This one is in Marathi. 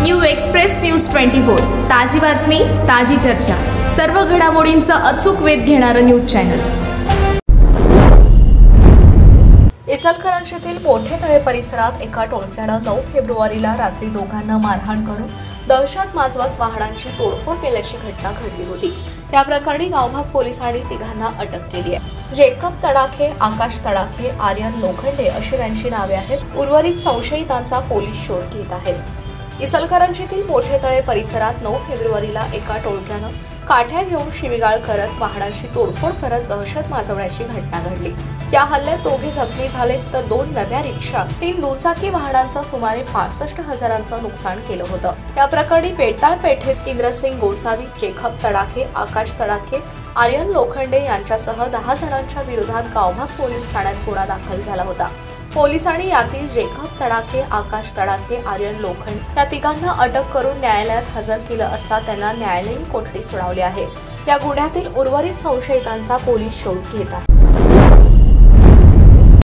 न्यू एक्सप्रेस न्यूज 24 ताजी बातमी ताजी चर्चा सर्व घडामोडींचा अचूक वेध घेणारं न्यूज चॅनल। इचलकरंजीतील मोठे तळे परिसरात एका टोळक्यानं 9 फेब्रुवारीला रात्री दोघांना मारहाण करून दहशत माजवत वाहनांची तोडफोड केल्याची घटना घडली होती। या प्रकरणी गावभाग पोलिसांनी तिघांना अटक केली आहे। जेकब तडाखे, आकाश तडाखे, आर्यन लोखंडे अशी त्यांची नावे आहेत। उर्वरित संशयितांचा पोलीस शोध घेत आहेत। इचलकरंजीतील मोठे तळे परिसरात 9 फेब्रुवारीला एका टोळक्यानं काठ्या घेऊन शिवीगाळ करत वाहनांची तोडफोड करत दहशत माजवण्याची घटना घडली। या हल्ल्यात दोघे जखमी झाले तर 2 नव्या रिक्षा, 3 दुचाकी वाहनांचं सुमारे 65,000चं नुकसान केलं होतं। या प्रकरणी पेटाळ पेठेत इंद्रसिंग गोसावी, जेकब तडाखे, आकाश तडाखे, आर्यन लोखंडे यांच्यासह 10 जणांच्या विरोधात गावभाग पोलीस ठाण्यात गुन्हा दाखल झाला होता। पोलिसांनी यातील जेकब तडाखे, आकाश तडाखे, आर्यन लोखंडे या तिघांना अटक करून न्यायालयात हजर केलं असता त्यांना न्यायालयीन कोठडी सुनावली आहे। या गुन्ह्यातील उर्वरित संशयितांचा पोलीस शोध घेत आहे।